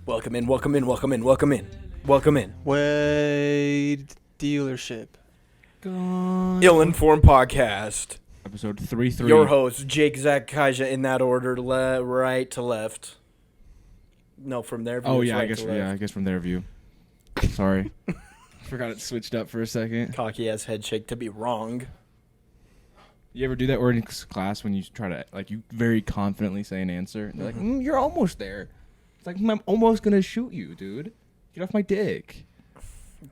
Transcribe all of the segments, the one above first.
Welcome in, welcome in, welcome in, welcome in, welcome in. Wade dealership. Ill-Informed Podcast. Episode 33. Your host, Jake, Zach, Kaija, in that order, right to left. No, from their view. Oh it's yeah, right I guess from their view. Sorry. Forgot it switched up for a second. Cocky ass head shake to be wrong. You ever do that word in class when you try to, like, you very confidently say an answer? And they're like, you're almost there. It's like, I'm almost going to shoot you, dude. Get off my dick.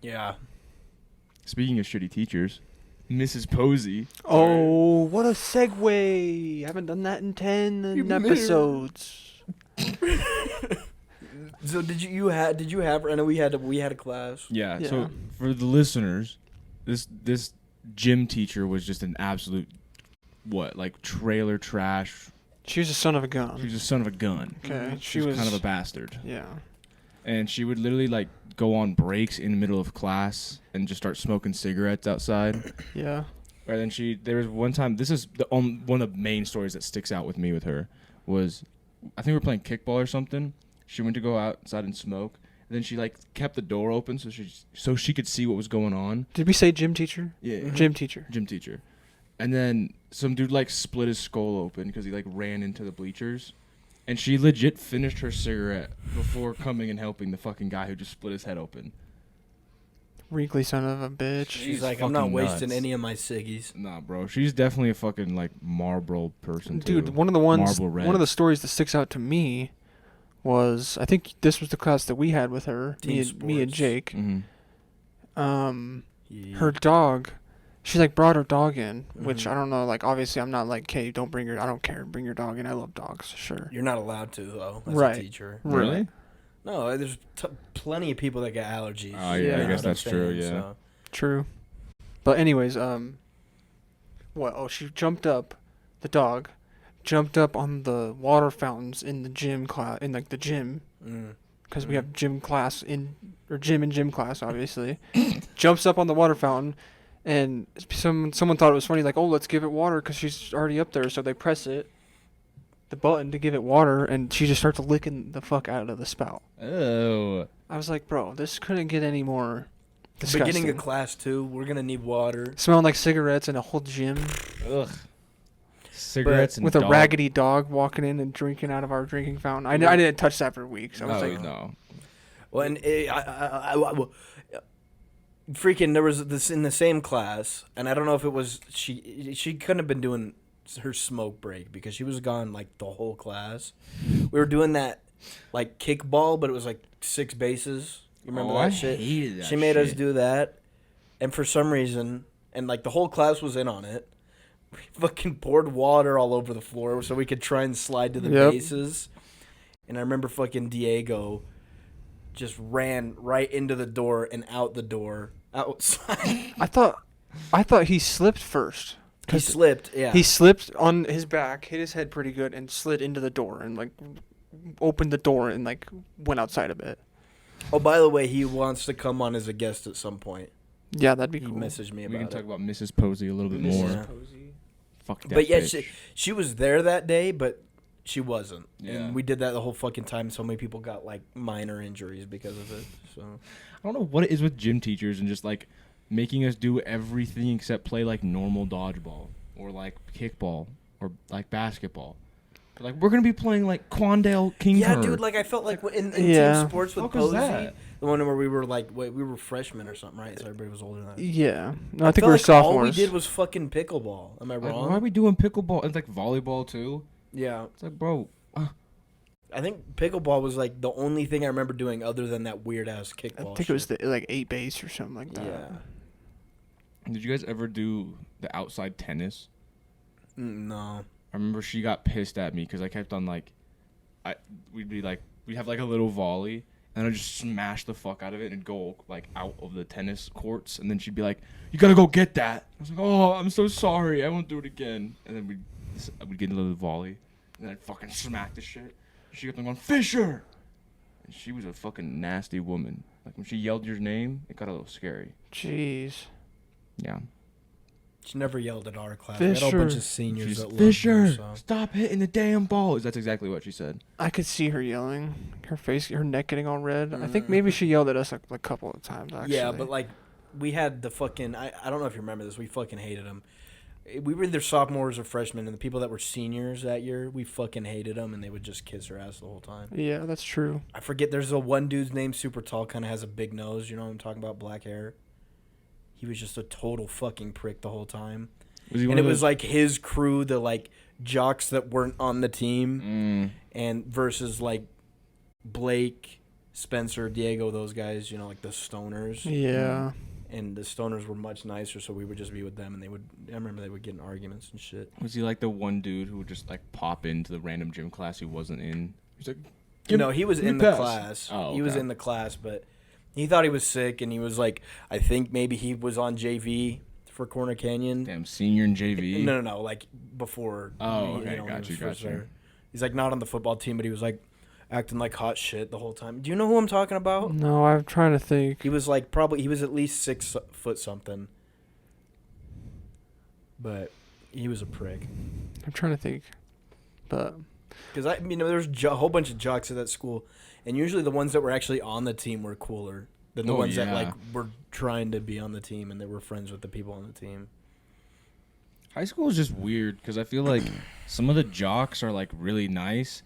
Yeah. Speaking of shitty teachers, Mrs. Posey. Oh, what a segue. Haven't done that in 10 episodes. So did you have? I know we had a class. Yeah. So for the listeners, this gym teacher was just an absolute trailer trash. She was a son of a gun. She was a son of a gun. Okay. She was kind of a bastard. Yeah. And she would literally go on breaks in the middle of class and just start smoking cigarettes outside. Yeah. Or then there was one time, this is one of the main stories that sticks out with me with her, was I think we were playing kickball or something. She went to go outside and smoke. And then she kept the door open so she could see what was going on. Did we say gym teacher? Yeah. Gym teacher. Gym teacher. And then some dude split his skull open because he ran into the bleachers. And she legit finished her cigarette before coming and helping the fucking guy who just split his head open. Wrinkly son of a bitch. She's like, I'm not wasting any of my ciggies. Nah, bro. She's definitely a fucking Marlboro person too. Dude, one of the stories that sticks out to me was, I think this was the class that we had with her, me and Jake. Mm-hmm. Her dog, she brought her dog in, which I don't know, obviously I'm not hey, I don't care, bring your dog in, I love dogs, sure. You're not allowed to, though, as a teacher. Really? No, there's plenty of people that get allergies. Oh, yeah, I guess that's true, yeah. So. True. But anyways, she jumped up, the dog, jumped up on the water fountains in the gym class, in the gym, because we have gym class gym and gym class, obviously. Jumps up on the water fountain, and someone thought it was funny, let's give it water because she's already up there, so they press the button to give it water, and she just starts licking the fuck out of the spout. Oh. I was like, bro, this couldn't get any more disgusting. Beginning of class 2, we're gonna need water. Smelling like cigarettes in a whole gym. Ugh. Cigarettes and with a raggedy dog walking in and drinking out of our drinking fountain. I didn't touch that for weeks. I was no. Well, and freaking, there was this in the same class, and I don't know if it was she couldn't have been doing her smoke break because she was gone the whole class. We were doing that kickball, but it was 6 bases. You remember that shit? I hated that. She made us do that, and for some reason, and the whole class was in on it. We fucking poured water all over the floor so we could try and slide to the bases. And I remember fucking Diego just ran right into the door and out the door outside. I thought he slipped first. He slipped, yeah. He slipped on his back, hit his head pretty good, and slid into the door and opened the door and went outside a bit. Oh, by the way, he wants to come on as a guest at some point. Yeah, that'd be He cool. messaged me about it. We can talk about Mrs. Posey a little bit more. Yeah. Fuck that But yeah, bitch. she was there that day, but she wasn't. Yeah. And we did that the whole fucking time. So many people got minor injuries because of it. So I don't know what it is with gym teachers and just making us do everything except play normal dodgeball or kickball or basketball. But, we're gonna be playing Quandale King. Yeah, dude. I felt in team sports with Posey, the one where we were we were freshmen or something, right? So everybody was older than us. Yeah, no, I think we were sophomores. All we did was fucking pickleball. Am I wrong? Why are we doing pickleball and volleyball too? Yeah, it's bro. I think pickleball was the only thing I remember doing other than that weird ass kickball. I think it was the 8 base or something like that. Yeah. Did you guys ever do the outside tennis? No. I remember she got pissed at me because I kept on we'd have a little volley and I'd just smash the fuck out of it and go out of the tennis courts, and then she'd be like, "You gotta go get that." I was like, "Oh, I'm so sorry, I won't do it again." And then we'd get a little volley, and then I'd fucking smack the shit. She kept on going, "Fisher!" And she was a fucking nasty woman. When she yelled your name, it got a little scary. Jeez. Yeah. She never yelled at our class. We had a whole bunch of seniors She's that loved Fisher, her, so. stop hitting the damn ball. That's exactly what she said. I could see her yelling. Her neck getting all red. I think maybe she yelled at us a couple of times, actually. Yeah, but like, we had the fucking, I don't know if you remember this, we fucking hated them. We were either sophomores or freshmen, and the people that were seniors that year, we fucking hated them, and they would just kiss her ass the whole time. Yeah, that's true. I forget, there's a one dude's name, super tall, kind of has a big nose, you know what I'm talking about, black hair. He was just a total fucking prick the whole time. And it was like his crew, the like jocks that weren't on the team, and versus like Blake, Spencer, Diego, those guys, you know, like the stoners. Yeah. And the stoners were much nicer, so we would just be with them, and I remember they would get in arguments and shit. Was he like the one dude who would just like pop into the random gym class he wasn't in? He's like, No, he was in the class. Oh, okay. He was in the class, but he thought he was sick, and he was like, I think maybe he was on JV for Corner Canyon. Damn, senior in JV? No, like before. Oh, okay, got you. He's like not on the football team, but he was like acting like hot shit the whole time. Do you know who I'm talking about? No, I'm trying to think. He was like he was at least 6 foot something. But he was a prick. I'm trying to think. But because there was a whole bunch of jocks at that school, and usually the ones that were actually on the team were cooler than the ones that like were trying to be on the team and they were friends with the people on the team. High school is just weird because I feel like some of the jocks are like really nice,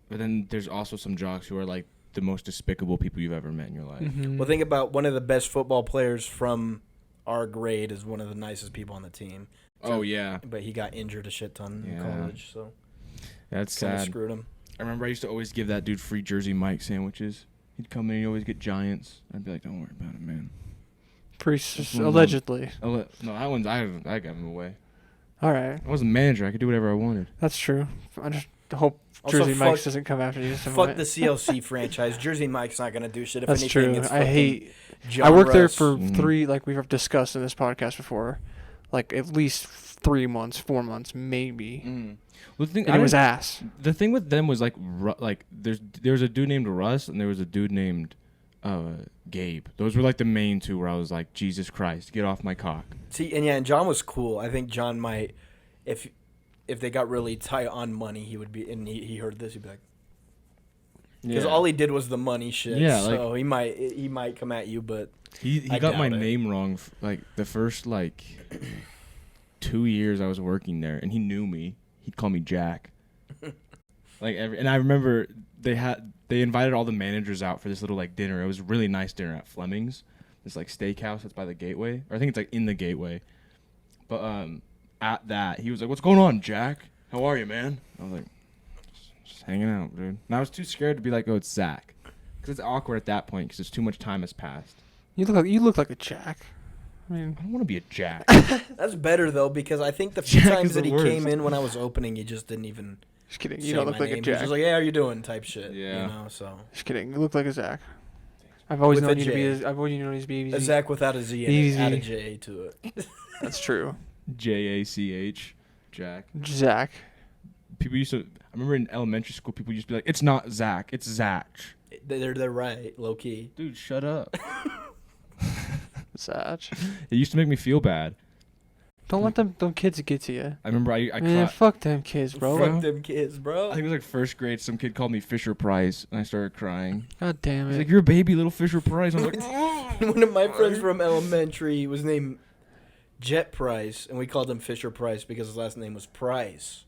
but then there's also some jocks who are like the most despicable people you've ever met in your life. Mm-hmm. Well, think about one of the best football players from our grade is one of the nicest people on the team. Oh yeah, but he got injured a shit ton in college, so that's kind of sad. screwed him. I remember I used to always give that dude free Jersey Mike sandwiches. He'd come in, he'd always get Giants. I'd be like, don't worry about it, man. Allegedly. No, that one's I got him away. All right. I was a manager. I could do whatever I wanted. That's true. I just hope Also, Jersey Mike's doesn't come after you. Fuck the CLC franchise. Jersey Mike's not going to do shit. If That's anything, true. it's I hate. John I worked there Russ. for 3, like we've discussed in this podcast before, like at least 3 months, 4 months, maybe. Well, the thing, and it was ass. The thing with them was like there was a dude named Russ and there was a dude named Gabe. Those were like the main two where I was like, Jesus Christ, get off my cock. See, and John was cool. I think John might, if they got really tight on money, he would be, and he heard this, he'd be like, because all he did was the money shit. Yeah, so like, he might come at you, but he got my name wrong. Like the first like 2 years I was working there, and he knew me. He'd call me Jack. And I remember they invited all the managers out for this little like dinner. It was a really nice dinner at Fleming's, this like steakhouse that's by the Gateway, or I think it's like in the Gateway. But at that, he was like, "What's going on, Jack? How are you, man?" I was like, just hanging out, dude. And I was too scared to be like, "Oh, it's Zach," because it's awkward at that point because it's too much time has passed. You look like a Jack. I mean, I don't want to be a Jack. That's better though, because I think the few times that he came in when I was opening, he just didn't even. Just kidding. You don't look like a Jack. He was just like, "Hey, how you doing?" type shit. Yeah. You know, so. Just kidding. You look like a Zach. I've always known you to be. I've always known you to be a Zach without a Z and add a J to it. That's true. Jach, Jack. Zach. People used to. I remember in elementary school, people used to be like, "It's not Zach, it's Zach." They're right, low key. Dude, shut up. Zach. It used to make me feel bad. Don't let them kids get to you. I remember I Man, fuck them kids, bro. Fuck them kids, bro. I think it was like first grade. Some kid called me Fisher Price, and I started crying. God damn it. He's like, "You're a baby, little Fisher Price." I was like, one of my friends from elementary was named Jet Price, and we called him Fisher Price because his last name was Price.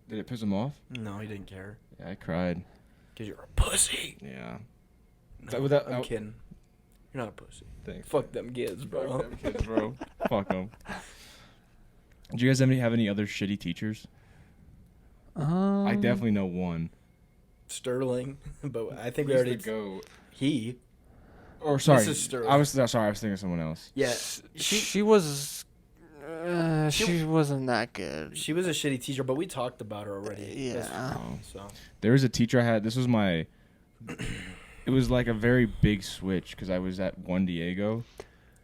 Did it piss him off? No, he didn't care. Yeah, I cried. Because you're a pussy. Yeah. No, I'm kidding. You're not a pussy. Thanks. Fuck them kids, bro. Fuck them kids, bro. Fuck them. Do you guys have any other shitty teachers? I definitely know one. Sterling, but I think we already go. He. Or sorry, Mrs. Sterling. I was thinking of someone else. Yeah, she was. She wasn't that good. She was a shitty teacher, but we talked about her already. Yeah. So there was a teacher I had. This was my. It was like a very big switch because I was at Juan Diego,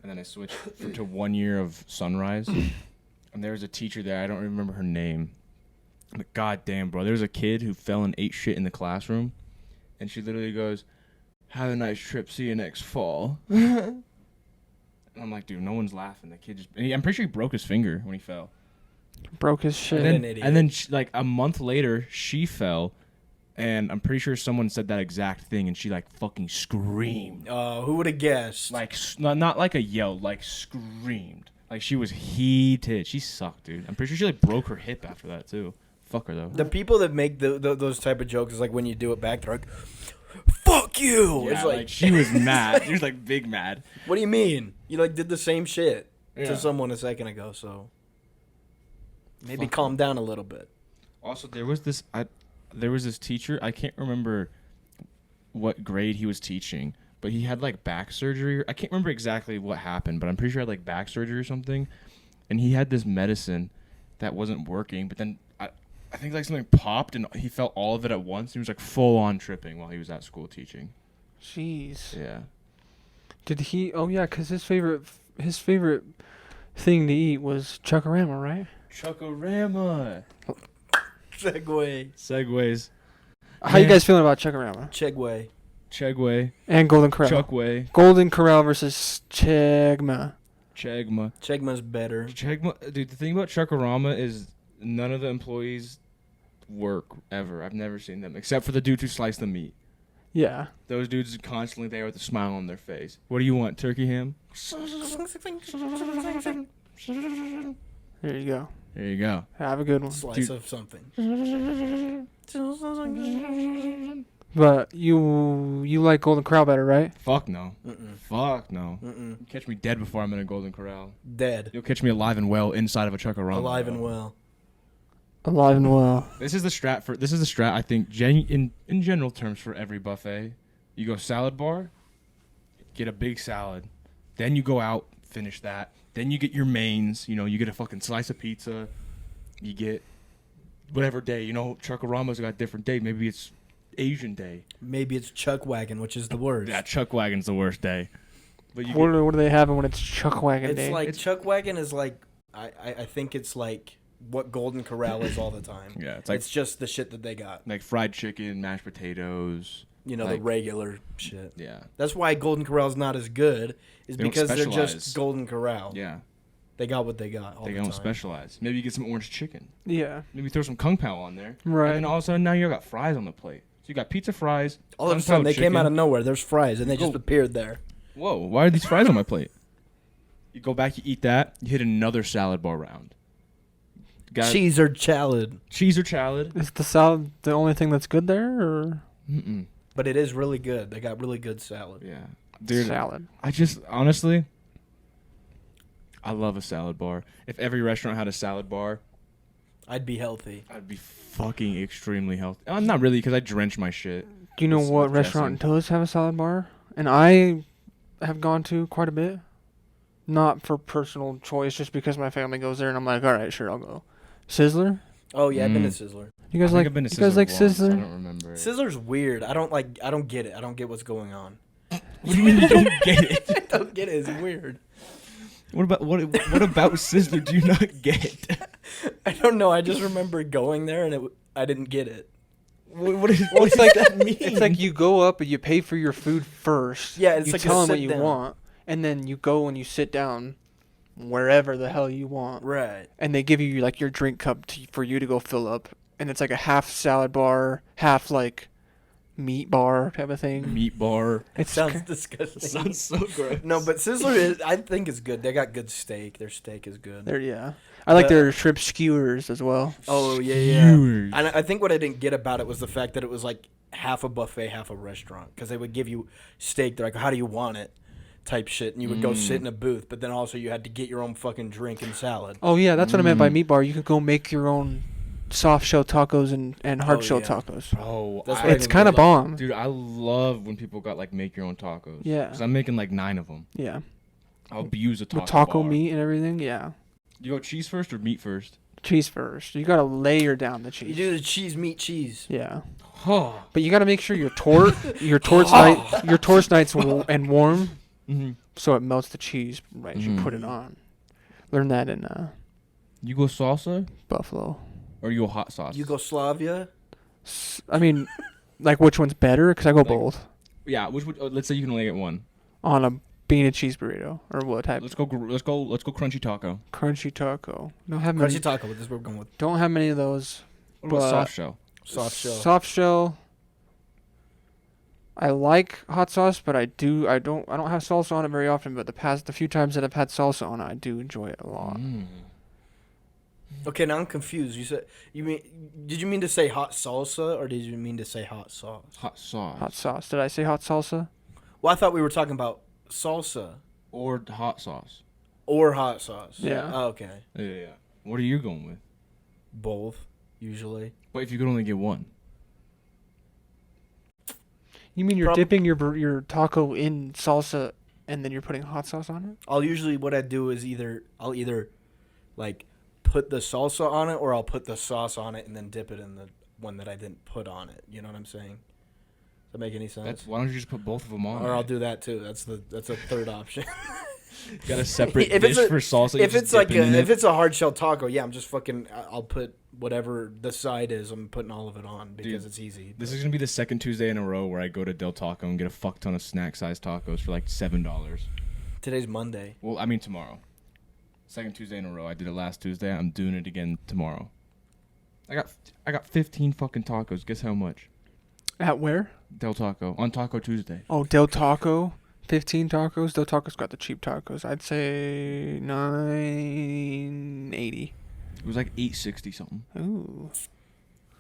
and then I switched to 1 year of Sunrise. And there was a teacher there. I don't remember her name. But goddamn, bro, there was a kid who fell and ate shit in the classroom, and she literally goes, "Have a nice trip. See you next fall." And And I'm like, dude, no one's laughing. The kid I'm pretty sure he broke his finger when he fell. Broke his shit. And then like a month later, she fell. And I'm pretty sure someone said that exact thing, and she like fucking screamed. Oh, who would have guessed? Like not like a yell, like screamed. Like she was heated. She sucked, dude. I'm pretty sure she like broke her hip after that too. Fuck her though. The people that make those type of jokes is like when you do it back, they're like, "Fuck you!" Yeah, it's like she was mad. She was like big mad. What do you mean? You like did the same shit Yeah. to someone a second ago, so maybe calm down a little bit. Also, there was this teacher. I can't remember what grade he was teaching, but he had like back surgery. I can't remember exactly what happened, but I'm pretty sure he had like back surgery or something. And he had this medicine that wasn't working, but then I think like something popped and he felt all of it at once. He was like full on tripping while he was at school teaching. Jeez. Yeah. Did he? Oh yeah, because his favorite thing to eat was Chuckarama, right? Chuckarama. Segways. How you guys feeling about Chuckarama? Chegway. And Golden Corral. Chuckway. Golden Corral versus Chegma. Chegma's better. Dude, the thing about Chuckarama is none of the employees work ever. I've never seen them except for the dudes who slice the meat. Yeah. Those dudes are constantly there with a smile on their face. What do you want, turkey ham? There you go. There you go. Have a good one. Slice of something. But you like Golden Corral better, right? Fuck no. Mm-mm. Fuck no. Mm-mm. You catch me dead before I'm in a Golden Corral. Dead. You'll catch me alive and well inside of a Chuckarama. Alive and well. Alive and well. This is the strat I think in general terms for every buffet. You go salad bar, get a big salad, then you go out, finish that, then you get your mains. You know, you get a fucking slice of pizza, you get whatever day. You know, Chuckarama's got a different day. Maybe it's Asian day. Maybe it's Chuck Wagon, which is the worst. Yeah, Chuck Wagon's the worst day. But What are they having when it's Chuck Wagon It's day? like Chuck Wagon is like I think it's like what Golden Corral is all the time. Yeah, it's like it's just the shit that they got. like fried chicken, mashed potatoes. You know, like, the regular shit. Yeah. That's why Golden Corral's not as good, is They don't because they're specialize. just Golden Corral. Yeah. They got what they got all They the don't time. specialize. Maybe you get some orange chicken. Yeah. Maybe throw some kung pao on there. Right. And then all of a sudden now you got fries on the plate. So you got pizza fries. All of a kung sudden pao they chicken. came out of nowhere. There's fries, and they just Go. appeared there. Whoa, why are these fries on my plate? You go back, you eat that, you hit another salad bar round. Got Cheese or salad. cheese or salad. Is the salad the only thing that's good there, or Mm-mm. But it is really good. They got really good salad. Yeah. Dude, salad? I just, honestly, I love a salad bar. If every restaurant had a salad bar, I'd be healthy. I'd be fucking extremely healthy. Not really, because I drench my shit. Do you know It's what dressing. restaurant does have a salad bar? And I have gone to quite a bit. Not for personal choice, just because my family goes there, and I'm like, all right, sure, I'll go. Sizzler? Oh yeah, I've been to Mm. Sizzler. You guys I think like? I've been to You guys like once. I Sizzler? don't remember. it. Sizzler's weird. I don't get it. I don't get what's going on. What do you mean you don't get it? I don't get it. It's weird. What about Sizzler do you not get? I don't know. I just remember going there and I didn't get it. What does It's like that mean? It's like you go up and you pay for your food first. Yeah, it's you like a tell them what sit you down. want, and then you go and you sit down wherever the hell you want, Right. and they give you like your drink cup for you to go fill up, and it's like a half salad bar, half like meat bar type of thing. Meat bar. It Sounds disgusting. Sounds so gross. No, but Sizzler I think is good. They got good steak. Their steak is good. Yeah. I like their shrimp skewers as well. Oh yeah. Skewers. And I think what I didn't get about it was the fact that it was like half a buffet, half a restaurant. Because they would give you steak. They're like, how do you want it? Type shit. And you would go sit in a booth. But then also you had to get your own fucking drink and salad. Oh yeah, that's what I meant by meat bar. You could go make your own soft shell tacos and hard shell yeah. tacos. Bro, That's what I It's didn't kind of get. bomb. dude, I love when people got like make your own tacos. Yeah. Cause I'm making like 9 of them. Yeah. I'll abuse a taco. With taco bar. meat and everything. Yeah. You go cheese first or meat first? Cheese first. You gotta layer down the cheese. You do the cheese, meat, cheese. Yeah. Oh. But you gotta make sure your tort's nice and warm, Mm-hmm. so it melts the cheese right as you put it on. Learn that in You go salsa Buffalo. or you go hot sauce? Yugoslavia. I mean, like which one's better? Because I go Like- both Yeah. Which would? Let's say you can only get one. on a bean and cheese burrito or what type? Let's go crunchy taco. Crunchy taco. Don't have many. Crunchy taco. This is what we're going with. Don't have many of those. What about soft shell? Soft shell. Soft shell. I like hot sauce, but I don't have salsa on it very often. But the few times that I've had salsa on it, I do enjoy it a lot. Okay, now I'm confused. Did you mean to say hot salsa or did you mean to say hot sauce? Hot sauce. Hot sauce. Did I say hot salsa? Well, I thought we were talking about salsa Or hot sauce. or hot sauce. Yeah. Oh, okay. Yeah. What are you going with? Both, usually. But if you could only get one. You mean you're dipping your taco in salsa and then you're putting hot sauce on it? What I do is I'll either like put the salsa on it or I'll put the sauce on it and then dip it in the one that I didn't put on it. You know what I'm saying? Does that make any sense? Why don't you just put both of them on? Or I'll do that too. That's a third option. Got a separate dish for salsa. If it's a hard shell taco, yeah, I'm just fucking. I'll put whatever the side is. I'm putting all of it on because it's easy. This is gonna be the second Tuesday in a row where I go to Del Taco and get a fuck ton of snack-sized tacos for like $7. Today's Monday. Well, I mean tomorrow. Second Tuesday in a row. I did it last Tuesday. I'm doing it again tomorrow. I got 15 fucking tacos. Guess how much? At where? Del Taco on Taco Tuesday. Oh, Del Taco. 15 tacos. Del Taco's got the cheap tacos. I'd say $9.80. It was like $8.60 something. Ooh.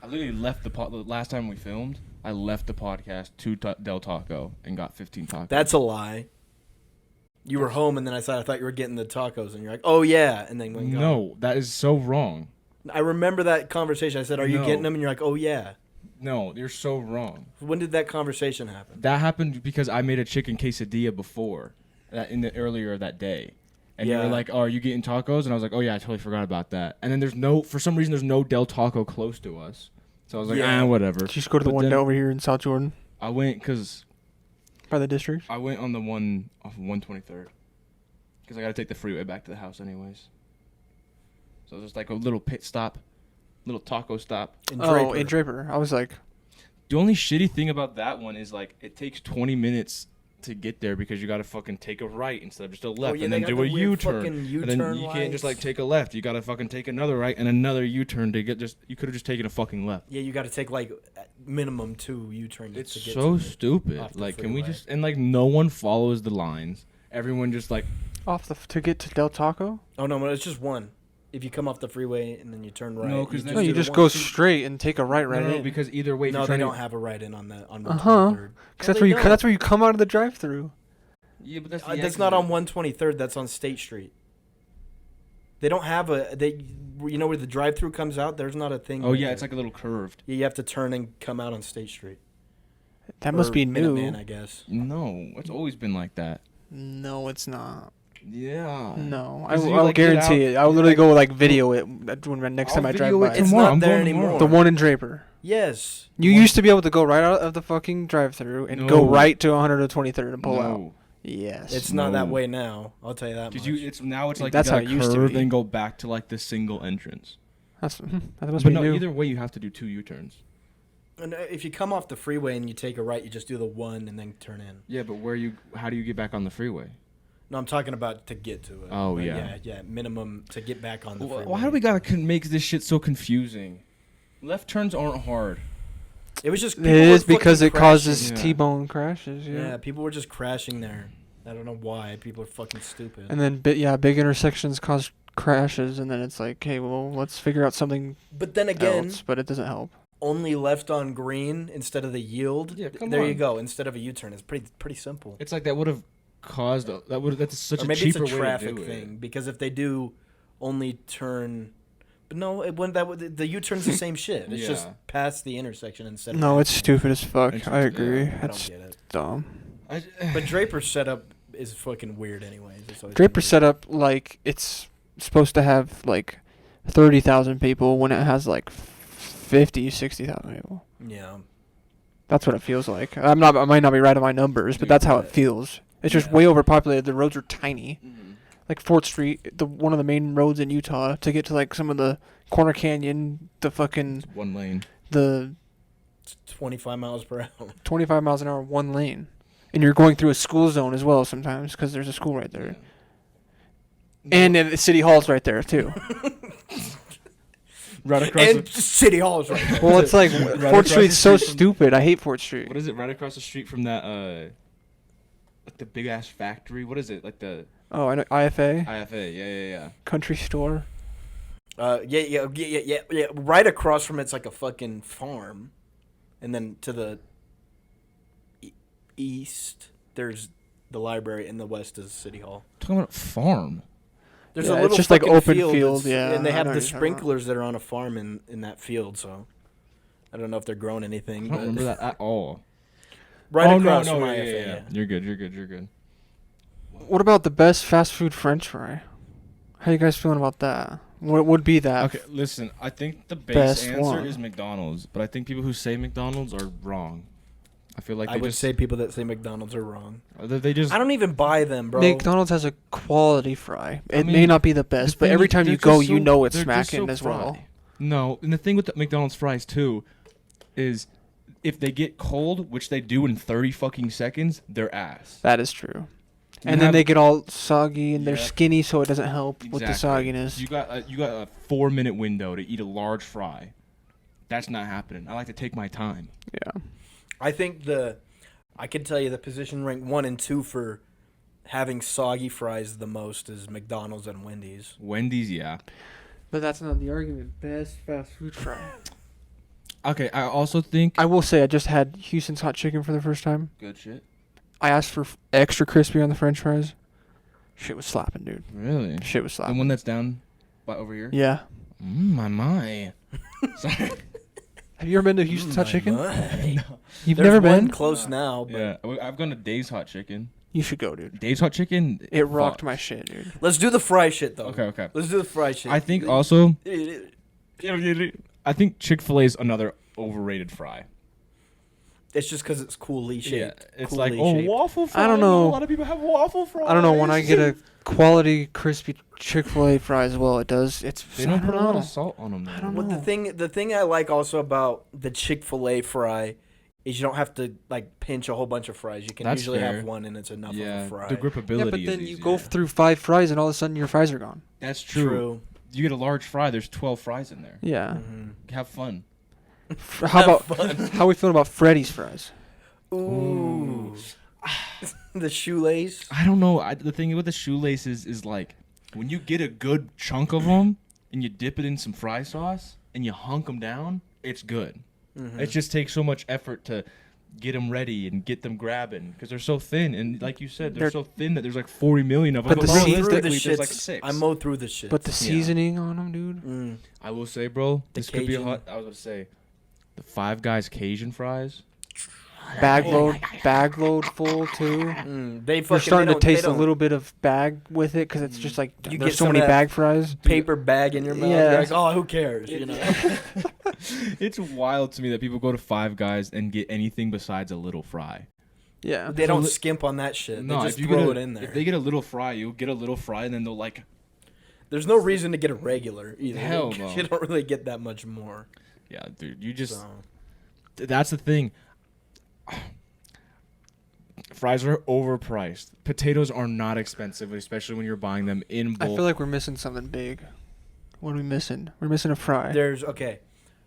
I literally left the last time we filmed. I left the podcast to Del Taco and got 15 tacos. That's a lie. You were home and then I thought you were getting the tacos and you're like, oh yeah, and then went gone. No, that is so wrong. I remember that conversation. I said, are you getting them? And you're like, oh yeah. No, you're so wrong. When did that conversation happen? That happened because I made a chicken quesadilla before, earlier that day. And you were like, oh, are you getting tacos? And I was like, oh yeah, I totally forgot about that. And then for some reason, there's no Del Taco close to us. So I was like, whatever. Did you just go to the one over here in South Jordan? I went by the district? I went on the one off of 123rd. Because I got to take the freeway back to the house anyways. So it was just like a little pit stop, little taco stop. In Draper. I was like... The only shitty thing about that one is like it takes 20 minutes to get there because you got to fucking take a right instead of just a left and then do a U-turn. And then you can't just like take a left. You got to fucking take another right and another U-turn to get you could have just taken a fucking left. Yeah, you got to take like minimum 2 U-turns. It's so stupid. Like, can we just... And like no one follows the lines. Everyone just like... to get to Del Taco? Oh, no, it's just one. If you come off the freeway and then you turn right. No, because you just go straight and take a right in. No, because either way... No, they don't have a right in on that. On 123rd. Because that's where you come out of the drive-through. Yeah, but that's not on 123rd. That's on State Street. They don't have where the drive-through comes out. There's not a thing. Oh yeah, it's like a little curved. Yeah, you have to turn and come out on State Street. That must be new. Minuteman, I guess. No, it's always been like that. No, it's not. Yeah. No, I'll guarantee it. I'll literally go video it when next time I drive by. It's not there anymore. The one in Draper. Yes. You used to be able to go right out of the fucking drive-through and go right to 123rd and pull out. Yes. It's not that way now. I'll tell you that much. It's like that's how it used to be. And go back to like the single entrance. That must be new. Either way, you have to do 2 U-turns. And if you come off the freeway and you take a right, you just do the one and then turn in. Yeah, but how do you get back on the freeway? No, I'm talking about to get to it. Oh, yeah. Yeah, minimum to get back on the freeway. Why do we gotta make this shit so confusing? Left turns aren't hard. It was just... It is because it causes T-bone crashes, Yeah, people were just crashing there. I don't know why. People are fucking stupid. And then, big intersections cause crashes, and then it's like, hey, well, let's figure out something But then again... else, but it doesn't help. Only left on green instead of the yield. Yeah, there you go. Instead of a U-turn. It's pretty simple. It's like that would have caused... That's such or maybe a cheaper it's a traffic way to do thing. it. Because if they do only turn... But no, the U-turn's the same shit. It's just past the intersection instead of... No, it's stupid as fuck. I agree. I don't get it. Dumb. But Draper's setup is fucking weird anyways. Draper's setup, like, it's supposed to have, like, 30,000 people when it has, like, 50, 60,000 people. Yeah. That's what it feels like. I might not be right on my numbers, but that's how it feels. It's just way overpopulated. The roads are tiny. Mm-hmm. Like 4th Street, one of the main roads in Utah, to get to like some of the Corner Canyon, the fucking... It's 1 lane. The... 25 miles per hour. 25 miles an hour, 1 lane. And you're going through a school zone as well sometimes because there's a school right there. And then the city hall's right there too. Right across. And City Hall is right there. Well, it's like Right 4th across Street's the so street from- stupid. I hate 4th Street. What is it? Right across the street from that like the big ass factory. What is it? Like the Oh, I know IFA, IFA. Yeah. country store. Yeah. Right across from it's like a fucking farm, and then to the east there's the library, and the west is City Hall. Talking about farm. There's Yeah, a it's little just like fucking open field, that's- yeah, and they I have know the what you're talking about. sprinklers that are on a farm in that field. So I don't know if they're growing anything. I don't but remember that at all. Right Oh, across no, from yeah, IFA. yeah. You're good. What about the best fast food French fry? How you guys feeling about that? What would be that? Okay, listen. I think the base Best answer one. is McDonald's, but I think people who say McDonald's are wrong. I feel like I they would just say people that say McDonald's are wrong. they just. I don't even buy them, bro. McDonald's has a quality fry. It may mean, not be the best, the but thing every is, time they're you go, just you so- know it's they're just smacking so as well. fried. No, and the thing with the McDonald's fries too is if they get cold, which they do in 30 fucking seconds, they're ass. That is true. You And then have- they get all soggy and they're Yeah. skinny, so it doesn't help with the Exactly. sogginess. You got a 4-minute window to eat a large fry. That's not happening. I like to take my time. Yeah. I think I can tell you the position ranked 1 and 2 for having soggy fries the most is McDonald's and Wendy's. Wendy's, yeah. But that's not the argument. Best fast food fry. Okay, I also think I will say I just had Houston's hot chicken for the first time. good shit. I asked for extra crispy on the French fries. Shit was slapping, dude. Really? Shit was The slapping. one that's down by over here? Yeah. My. Sorry. Have you ever been to Houston's hot chicken? My. You've There's never one been? close now, but Yeah, I've gone to Dave's Hot Chicken. You should go, dude. Dave's Hot Chicken. It rocked fuck. my shit, dude. let's do the fry shit though. Okay. Let's do the fry shit. I think also, I think Chick-fil-A is another overrated fry. it's just because it's coolly shaped. Yeah, it's coolly like shaped. waffle fry. I don't know. A lot of people have waffle fries. I don't know, when I get a quality crispy Chick-fil-A fry as well, it does. It's They don't I put a don't lot know. of salt on them. I don't What know. the thing I like also about the Chick-fil-A fry is you don't have to like pinch a whole bunch of fries. You can That's usually fair. have one and it's enough Yeah, of a fry. the gripability. Yeah, but then is you easier. go through 5 fries and all of a sudden your fries are gone. That's true. You get a large fry. There's 12 fries in there. Yeah. Have fun. How about how we feeling about Freddy's fries? Ooh. The shoelace. I don't know. The thing with the shoelaces is like when you get a good chunk of them and you dip it in some fry sauce and you hunk them down, it's good. It just takes so much effort to get them ready and get them grabbing because they're so thin. And like you said, they're so thin that there's like 40 million of them. But But the realistically, shits, there's like 6. I mowed through the shit. But the seasoning on them, dude. I will say, bro, The this could be a Cajun. hot. I was gonna say, the Five Guys Cajun fries. Bag load full too. They You're fucking, starting they to don't- they taste a don't little bit of bag with it because it's just like You there's get so some many of that bag fries. paper bag in your mouth. Yeah. You're like, oh, who cares? You know. It's wild to me that people go to Five Guys and get anything besides a little fry. Yeah. They don't skimp on that shit. No, they just if you throw get it in there. If they get a little fry, you'll get a little fry, and then they'll like. There's no reason to get a regular either. Hell because no. You don't really get that much more. Yeah, dude, you just. So. That's the thing. Fries are overpriced. Potatoes are not expensive, especially when you're buying them in bulk. I feel like we're missing something big. What are we missing? We're missing a fry. There's okay.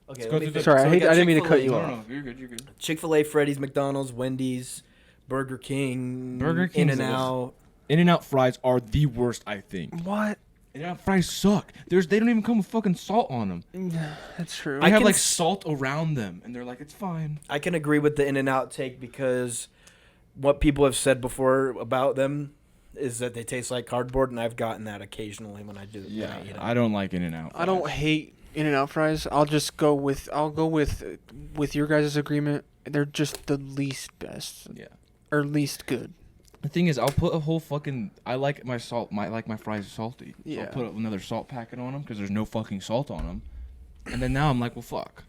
Let's Okay. go through the- Sorry, we got I didn't mean to cut Chick-fil-A. you no, off. no, you're good. You're good. Chick-fil-A, Freddy's, McDonald's, Wendy's, Burger King, Burger King's the In-N-Out. In-N-Out fries are the worst, I think. What? In-N-Out fries suck. They don't even come with fucking salt on them. That's true. They have can like s- salt around them, and they're like, it's fine. I can agree with the In-N-Out take because what people have said before about them is that they taste like cardboard, and I've gotten that occasionally when I do. when I eat 'em. I don't like In-N-Out. I don't hate In-N-Out fries. I'll go with your guys' agreement. They're just the least best Yeah. or least good. The thing is, I'll put a whole fucking. I like my salt. My fries salty. So Yeah. I'll put another salt packet on them because there's no fucking salt on them. And then now I'm like, well, fuck.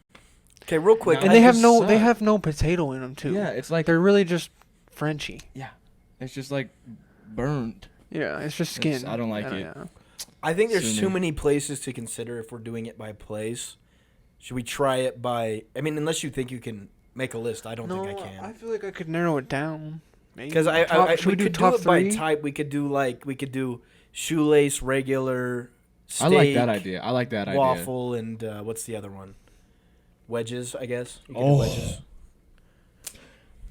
Okay, real quick. Now And I they have just no suck. potato in them too. Yeah, it's like They're really just Frenchy. yeah, it's just like burned. Yeah, it's just skin. I don't like it. Yeah. I think there's Sooner. too many places to consider if we're doing it by place. Should we try it by? I mean, unless you think you can make a list, I don't No, think I can. I feel like I could narrow it down. Because we could do it by type. We could do shoelace, regular, steak, I like that idea. Waffle, and what's the other one? Wedges, I guess. You could do wedges.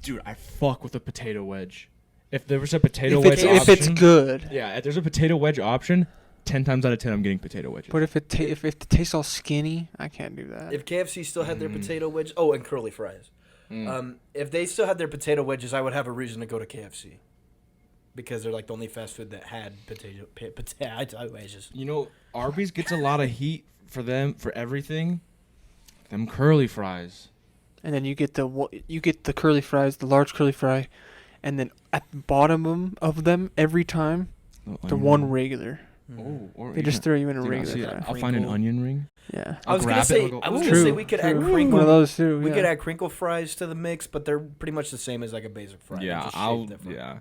Dude, I fuck with a potato wedge. If there was a potato wedge option, if it's good. Yeah, if there's a potato wedge option, 10 times out of 10 I'm getting potato wedges. But if it tastes all skinny, I can't do that. If KFC still had their potato wedges, and curly fries. If they still had their potato wedges, I would have a reason to go to KFC. Because they're like the only fast food that had potato wedges. You know, Arby's gets a lot of heat for everything. Them curly fries. And then you get the curly fries, the large curly fry, and then at the bottom of them every time, the one regular. Or they just throw you in a regular fry. I'll find an onion ring. Yeah. I was gonna say we could add crinkle. One of those too. We could add crinkle fries to the mix, but they're pretty much the same as like a basic fry. Yeah,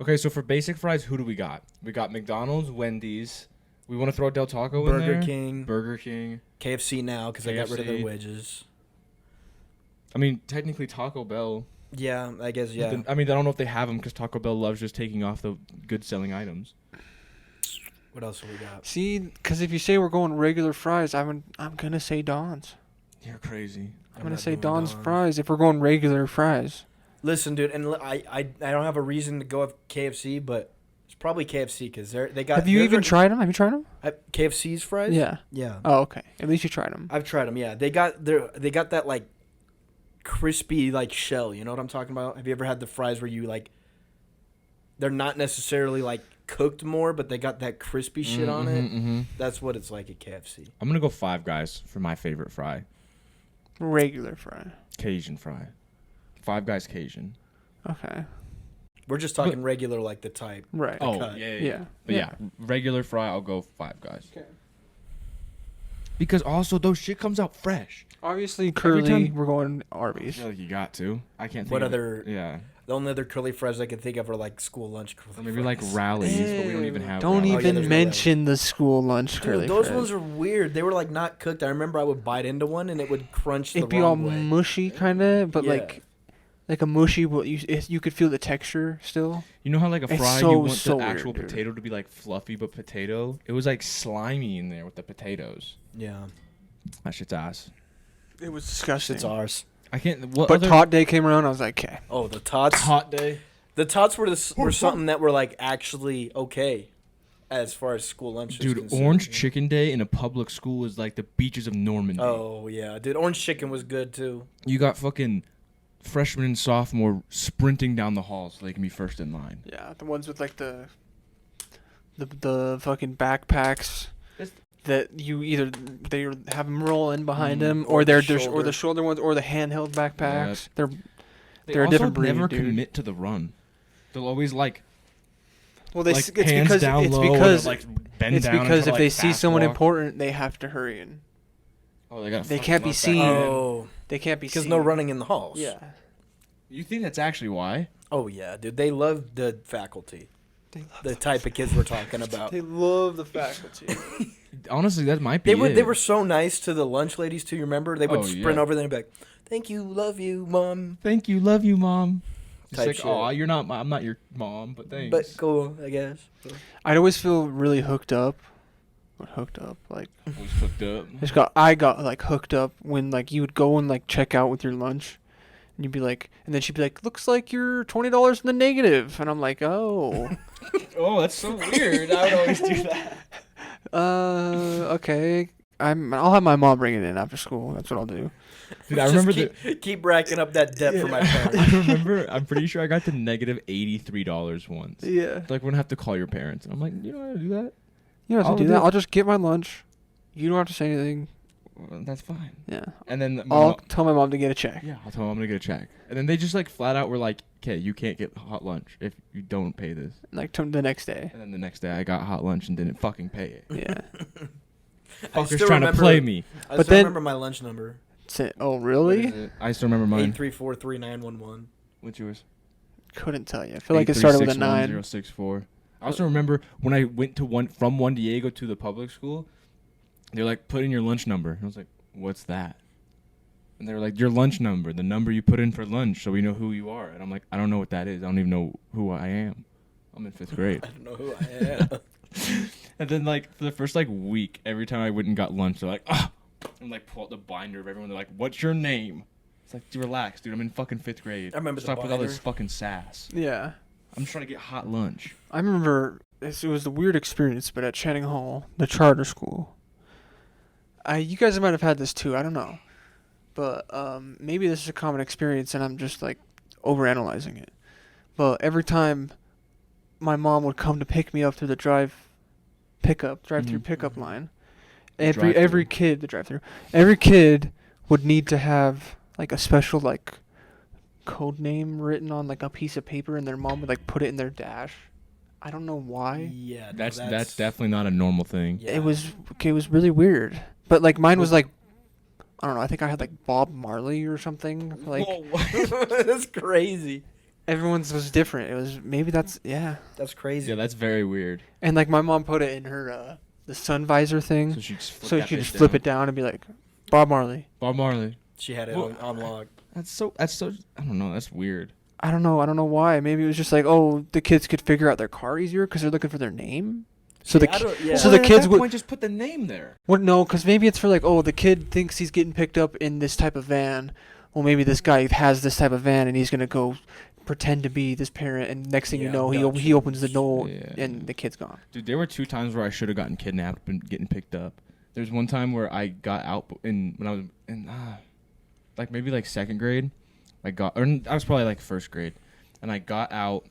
Okay, so for basic fries, who do we got? We got McDonald's, Wendy's. We want to throw Del Taco in there. Burger King. KFC now because they got rid of their wedges. I mean, technically Taco Bell. Yeah, I guess, yeah. I mean, I don't know if they have them because Taco Bell loves just taking off the good-selling items. What else have we got? See, because if you say we're going regular fries, I'm going to say Don's. You're crazy. I'm going to say Don's fries if we're going regular fries. Listen, dude, and I don't have a reason to go with KFC, but it's probably KFC because they got... Have you even tried them? Have you tried them? KFC's fries? Yeah. Yeah. Oh, okay. At least you tried them. I've tried them, yeah. They got that, like, crispy, like, shell. You know what I'm talking about? Have you ever had the fries where you, like... They're not necessarily, like, cooked more, but they got that crispy shit on it. Mm-hmm. That's what it's like at KFC. I'm going to go Five Guys for my favorite fry. Regular fry. Cajun fry. Five Guys Cajun. Okay. We're just talking regular, like the type. Right. Yeah. But yeah, regular fry, I'll go Five Guys. Okay. Because also, those shit comes out fresh. Obviously, curly, we're going Arby's. I feel like you got to. I can't think what of other... Yeah. The only other curly fries I can think of are like school lunch curly fries. Maybe like Rallies, but we don't even have Don't Rallies. even mention the school lunch curly those fries. ones are weird. They were like not cooked. I remember I would bite into one and it would crunch the wrong way. It'd be all mushy kind of, but like a mushy, but you could feel the texture still. You know how like a fry, you want the actual potato to be like fluffy but potato? It was like slimy in there with the potatoes. Yeah. That shit's ass. It was disgusting. It's ours. I can't. But Tot Day came around. I was like, okay. Oh, the Tots. Tot Day. The Tots were something that were like actually okay, as far as school lunch. Dude, Orange Chicken Day in a public school is like the beaches of Normandy. Oh yeah, dude, Orange Chicken was good too. You got fucking freshman and sophomore sprinting down the halls so they can be first in line. Yeah, the ones with like the fucking backpacks. That you either they have them roll in behind them, or they're or the shoulder ones, or the handheld backpacks. Yeah. They're a different breed. They never commit to the run. They'll always like. Well, it's because if they see someone important, they have to hurry in. Oh, they got. They can't be seen. Oh, they can't be seen because no running in the halls. Yeah. You think that's actually why? Oh yeah, dude. They love the faculty. The type of kids we're talking about. They love the faculty. Honestly, that might be They were so nice to the lunch ladies too. You remember? They would sprint over there and be like, "Thank you, love you, mom." Thank you, love you, mom. It's like, shit. "Oh, you're not. I'm not your mom, but thanks." But cool, I guess. I'd always feel really hooked up. Like was hooked up. I got like hooked up when like you would go and like check out with your lunch. And you'd be like, and then she'd be like, "Looks like you're $20 in the negative," and I'm like, "Oh." Oh, that's so weird. I would always do that. Okay. I'll have my mom bring it in after school. That's what I'll do. Dude, I remember keep racking up that debt for my parents. I'm pretty sure I got to negative $83 once. Yeah. Like, we're gonna have to call your parents. And I'm like, you don't have to do that. You don't have to do that. I'll just get my lunch. You don't have to say anything. Well, that's fine. Yeah. And then I'll tell my mom to get a check. Yeah, I'll tell my mom to get a check. And then they just like flat out were like, "Okay, you can't get hot lunch if you don't pay this." Like the next day. And then the next day I got hot lunch and didn't fucking pay it. Yeah. Fuckers trying to play me. I still remember my lunch number. Oh, really? I still remember mine. 8343911. What's yours? Couldn't tell you. I feel like it started with a 9. 064. I also remember when I went to from Juan Diego to the public school, they're like, "Put in your lunch number." And I was like, "What's that?" And they were like, your lunch number, the number you put in for lunch, so we know who you are. And I'm like, I don't know what that is. I don't even know who I am. I'm in 5th grade. I don't know who I am. And then, like, for the first, like, week, every time I went and got lunch, they're like, ah! And, like, pull out the binder of everyone. They're like, what's your name? It's like, relax, dude. I'm in fucking 5th grade. I remember Stop the with all binder. this fucking sass. Yeah. I'm just trying to get hot lunch. I remember it was a weird experience, but at Channing Hall, the charter school. You guys might have had this too. I don't know, but maybe this is a common experience, and I'm just like overanalyzing it. But every time my mom would come to pick me up through the drive-through pickup line, every kid would need to have like a special like code name written on like a piece of paper, and their mom would like put it in their dash. I don't know why. Yeah, no, That's definitely not a normal thing. Yeah. It was really weird. But like mine was like, I don't know. I think I had like Bob Marley or something. Like That's crazy. everyone's was different. It was That's crazy. Yeah, that's very weird. And like my mom put it in her the sun visor thing, So she just she just flip it down and be like, Bob Marley. Bob Marley. She had it Well, on lock. That's so, I don't know, that's weird. I don't know why. Maybe it was just like, oh, the kids could figure out their car easier because they're looking for their name. So See, I don't- yeah. so the kids would just put the name there. well, no, because maybe it's for like, oh, the kid thinks he's getting picked up in this type of van. Well, maybe this guy has this type of van and he's gonna go pretend to be this parent, and next thing you know, he opens the door and the kid's gone. Dude, there were 2 times where I should have gotten kidnapped and getting picked up. There's one time where I got out when I was in like maybe like 2nd grade. I was probably like 1st grade, and I got out,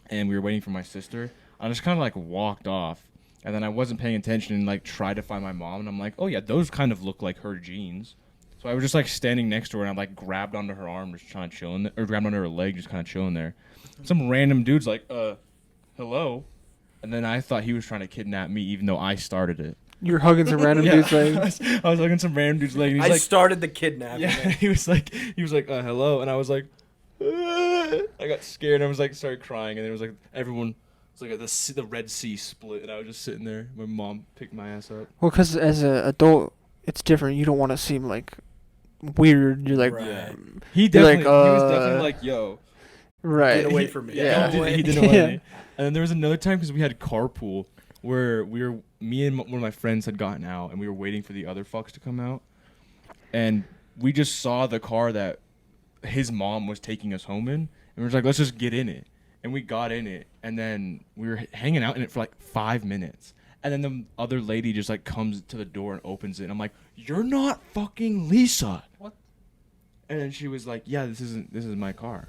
and we were waiting for my sister. I just kind of like walked off, and then I wasn't paying attention and like tried to find my mom, and I'm like, oh yeah, those kind of look like her jeans. So I was just like standing next to her, and I like grabbed onto her arm, just trying to chill in there, or grabbed onto her leg, just kind of chilling there. Some random dude's like, hello, and then I thought he was trying to kidnap me, even though I started it. You were hugging some random dude's leg. I was hugging some random dude's leg. And he's I like, started the kidnapping. yeah, he was like, hello, and I was like, I got scared, and I was like, started crying, and it was like everyone, it's like the Red Sea split, and I was just sitting there. My mom picked my ass up. Well, because as an adult, it's different. You don't want to seem like weird. You're like, Right. Yeah. He You're like, definitely, he was definitely like, yo, right. Get away from me. Yeah. he didn't want me. And then there was another time because we had carpool where me and one of my friends had gotten out, and we were waiting for the other fucks to come out, and we just saw the car that his mom was taking us home in, and we were like, let's just get in it. And we got in it, and then we were hanging out in it for like 5 minutes. And then the other lady just like comes to the door and opens it. And I'm like, you're not fucking Lisa. What? And then she was like, yeah, this is my car.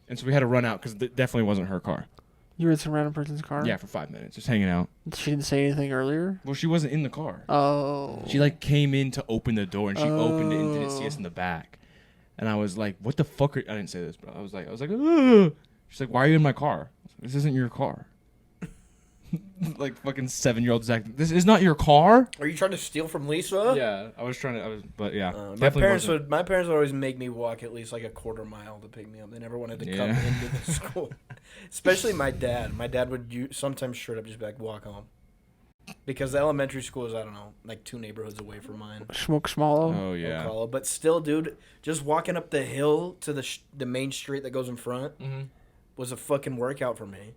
And so we had to run out because it definitely wasn't her car. You were in some random person's car? Yeah, for 5 minutes, just hanging out. She didn't say anything earlier? Well, she wasn't in the car. Oh. She like came in to open the door, and she opened it and didn't see us in the back. And I was like, what the fuck I didn't say this, but I was like, ugh. She's like, why are you in my car? This isn't your car. Like fucking 7-year-old Zach. This is not your car? Are you trying to steal from Lisa? Yeah, but yeah. My parents would always make me walk at least like a quarter mile to pick me up. They never wanted to come into the school. Especially my dad. My dad would sometimes straight up just be like, walk home. Because the elementary school is, I don't know, like 2 neighborhoods away from mine. Smoke Small. Oh, yeah. Ocala. But still, dude, just walking up the hill to the main street that goes in front was a fucking workout for me.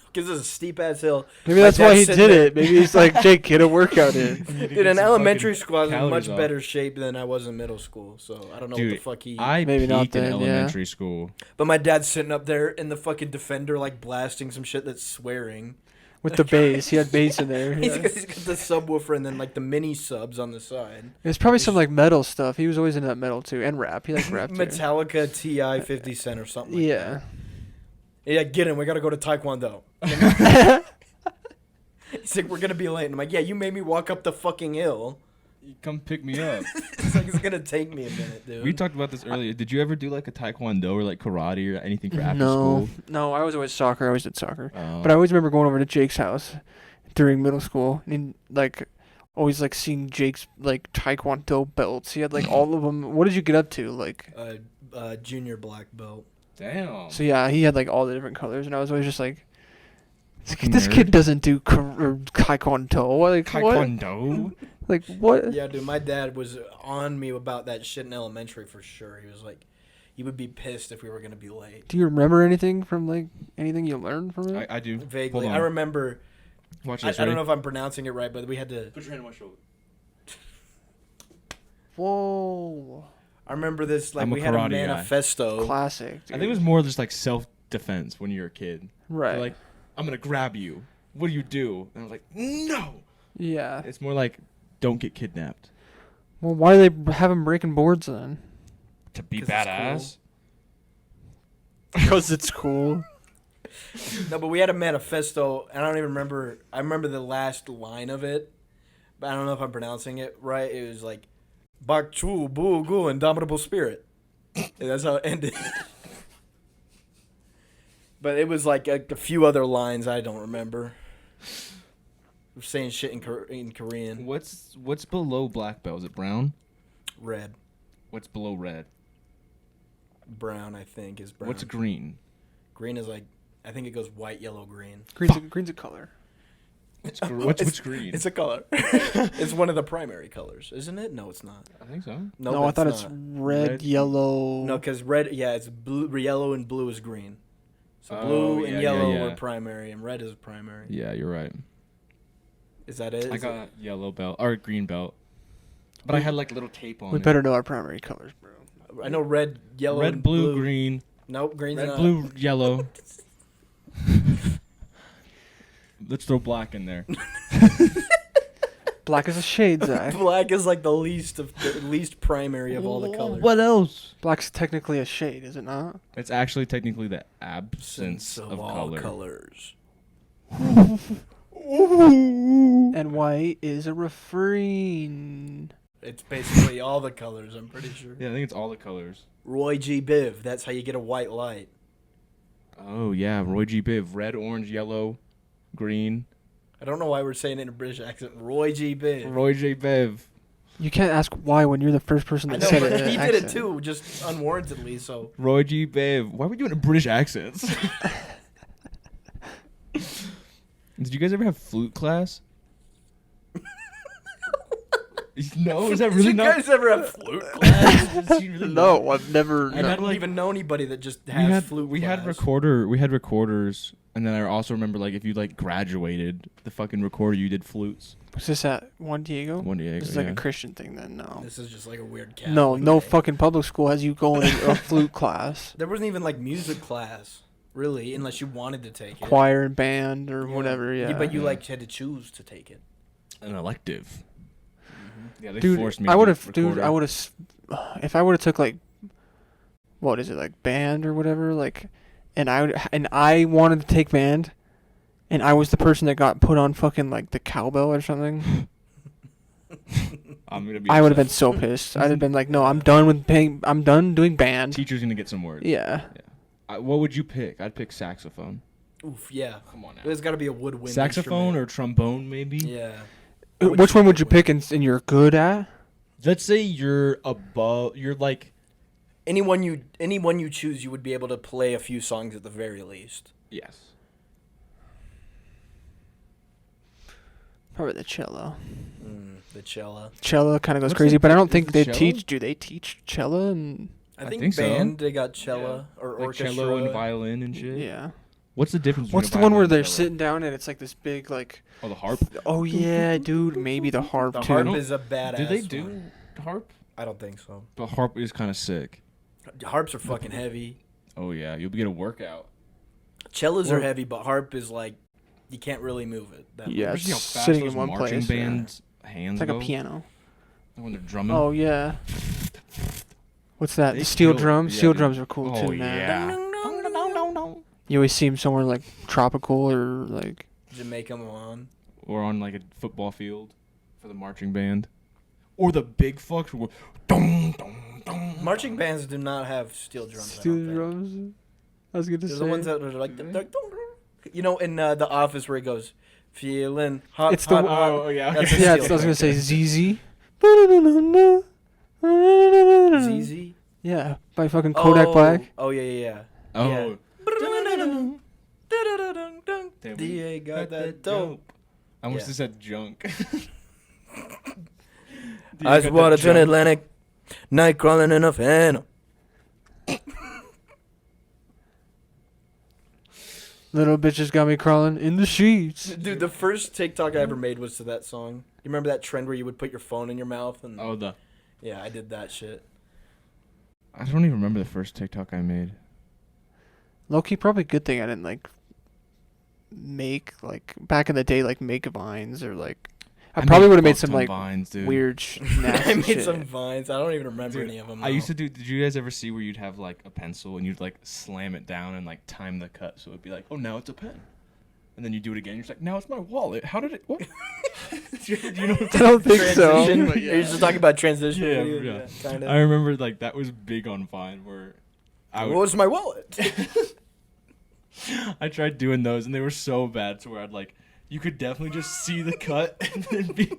Because it's a steep-ass hill. Maybe that's why he did it. Maybe he's like, Jake, get a workout in. Dude, in elementary school, I was in much better shape than I was in middle school. So I don't know what the fuck he... I maybe not peaked in then, elementary school. But my dad's sitting up there in the fucking Defender, like, blasting some shit that's swearing. With the bass. He had bass in there. He's got the subwoofer and then, like, the mini subs on the side. It's probably some, like, metal stuff. He was always into that metal, too. And rap. He liked rap, too. Metallica TI 50 Cent or something like that. Yeah, get in. We got to go to Taekwondo. He's like, we're going to be late. And I'm like, yeah, you made me walk up the fucking hill. You come pick me up. It's like, it's going to take me a minute, dude. We talked about this earlier. Did you ever do like a Taekwondo or like karate or anything for after school? No, I was always soccer. I always did soccer. But I always remember going over to Jake's house during middle school and, like, always, like, seeing Jake's, like, Taekwondo belts. He had, like, all of them. What did you get up to? Like, junior black belt. Damn. So, yeah, he had, like, all the different colors. And I was always just, like, This kid doesn't do taekwondo. Like, Taekwondo. What? Like, what? Yeah, dude, my dad was on me about that shit in elementary for sure. He was like, he would be pissed if we were gonna be late. Do you remember anything from, like, anything you learned from it? I do. Vaguely. I remember. Watch I this. don't know if I'm pronouncing it right, but we had to. Put your hand on my shoulder. Whoa. I remember this, like, I'm a we had a karate guy. manifesto. Classic, dude. I think it was more just like self-defense when you're a kid. Right. They're like, I'm gonna grab you. What do you do? And I was like, no. Yeah. It's more like, don't get kidnapped. Well, why do they have him breaking boards then? To be 'Cause it's badass. Because it's cool. No, but we had a manifesto, and I don't even remember. I remember the last line of it, but I don't know if I'm pronouncing it right. It was like, Bak Chu Bu Gu Indomitable Spirit. And that's how it ended. But it was like a few other lines I don't remember. We're saying shit in Korean. What's below black belt? Is it brown? Red. What's below red? Brown, I think, is brown. What's green? Green is like, I think it goes white, yellow, green. Green's a color. What's green? It's a color. It's one of the primary colors, isn't it? No, it's not. I think so. No, I thought it's not. red, yellow. No, because red, yeah, it's blue, yellow, and blue is green. So Oh, blue and yeah, yellow yeah, yeah. are primary, and red is primary. Yeah, you're right. Is that it? I got yellow belt or green belt, but I had like little tape on We it. better know our primary colors, bro. I know red, yellow, Red, and blue, green. Nope, green's Red, not. blue, yellow. Let's throw black in there. Black is a shade, Zach. Black is like the least primary of all the colors. What else? Black's technically a shade, is it not? It's actually technically the absence Sense of all color. colors. And white is a refrain. It's basically all the colors, I'm pretty sure. Yeah, I think it's all the colors. Roy G. Biv, that's how you get a white light. Oh yeah, Roy G. Biv. Red, orange, yellow, green. I don't know why we're saying it in a British accent. Roy G. Biv. Roy J. Biv. You can't ask why when you're the first person I that know, said but it. in he an did it accent. too, just unwarrantedly, so. Roy G. Biv. Why are we doing a British accents? Did you guys ever have flute class? No, is that really Did you not? guys ever have flute class? Is he really No, not? I've never. I had, don't like- even know anybody that just has flute we class. had recorders, and then I also remember like if you like graduated the fucking recorder, you did flutes. Was this at Juan Diego? One day, This is like a Christian thing then, no. This is just like a weird Catholic No thing. fucking public school has you going to a flute class. There wasn't even like music class, really, unless you wanted to take it. Choir and band or Yeah. whatever, yeah. But you Yeah. like had to choose to take it. an elective. Yeah, they Dude, forced me. I to would do have, recorder. if I would have took like, what is it, like band or whatever, like, and I wanted to take band, and I was the person that got put on fucking like the cowbell or something, I'm gonna be. I would have been upset. so pissed. I'd have been like, no, I'm done with paying. I'm done doing band. Teacher's gonna get some words. Yeah. What would you pick? I'd pick saxophone. Oof, yeah. Come on now. There's got to be a woodwind Saxophone or instrument. trombone, maybe. Yeah. Which one would you pick and you're good at? Let's say you're above. You're like. Anyone you choose, you would be able to play a few songs at the very least. Yes. Probably the cello. The cello. Cello kind of goes What's crazy, the- but I don't is think the they cello? teach. Do they teach cello? And I I think, think so. band they got cello or Like orchestra. cello and violin and shit. yeah. What's the difference? What's the between a one where violin they're and cello? sitting down and it's like this big like? Oh, the harp. Oh yeah, dude. Maybe the harp The too. harp is a badass. Do they do one. harp? I don't think so. The harp is kind of sick. Harps are fucking heavy. Oh yeah, you'll get a workout. Cellos are Well- heavy, but harp is like you can't really move it. That Yeah, much. You see how it's fast sitting those in one marching place, yeah. bands hands It's like go? a piano. When they're drumming. Oh yeah. What's that? They The steel kill it. drums. Yeah, Steel dude. drums are cool Oh too, man. yeah. You always see them somewhere like tropical or like. Jamaica Milan. Or on like a football field for the marching band. Or the big fucks who go dong dong dong. Marching bands do not have steel drums. I Steel don't think. drums. I was gonna They're say. the ones that are like, Do they're- you know, in The Office where he goes, feeling hot. It's the hot, one- hot." Oh yeah. That's a Yeah, steel I was gonna say drum. ZZ. ZZ. Yeah, by fucking Kodak Black. Oh yeah, yeah, yeah. Oh. DA got that dope. I almost just said junk. Ice water to Atlantic. Night crawling in a phantom. Little bitches got me crawling in the sheets. Dude, the first TikTok I ever made was to that song. You remember that trend where you would put your phone in your mouth? And yeah, I did that shit. I don't even remember the first TikTok I made. Low-key, probably a good thing I didn't, like, make, like, back in the day, like, make vines or, like... I probably would have made some, like, vines, dude. weird nasty I made shit. some vines. I don't even remember any of them. I used to do... Did you guys ever see where you'd have, like, a pencil and you'd, like, slam it down and, like, time the cut so it'd be like, oh, now it's a pen. And then you do it again. You're just like, now it's my wallet. How did it... What? do you know what I don't think so. Yeah. You're just talking about transition. Yeah. Kind of. I remember, like, that was big on Vine where... What was my wallet? I tried doing those and they were so bad to where I'd, like... You could definitely just see the cut and then be...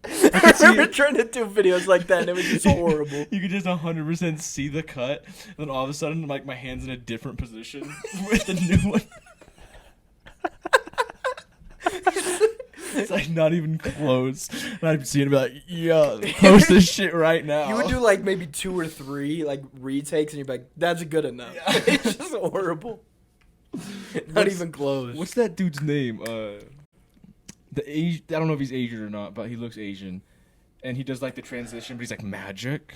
I remember trying to do videos like that and it was just horrible. You could just 100% see the cut, and then all of a sudden, like, my hand's in a different position with the new one. It's like not even close. And I'd see it and be like, yeah, post this shit right now. You would do like maybe 2 or 3 like retakes and you'd be like, that's good enough. Yeah. It's just horrible. Not even close. What's that dude's name? I don't know if he's Asian or not, but he looks Asian. And he does like the transition, but he's like magic.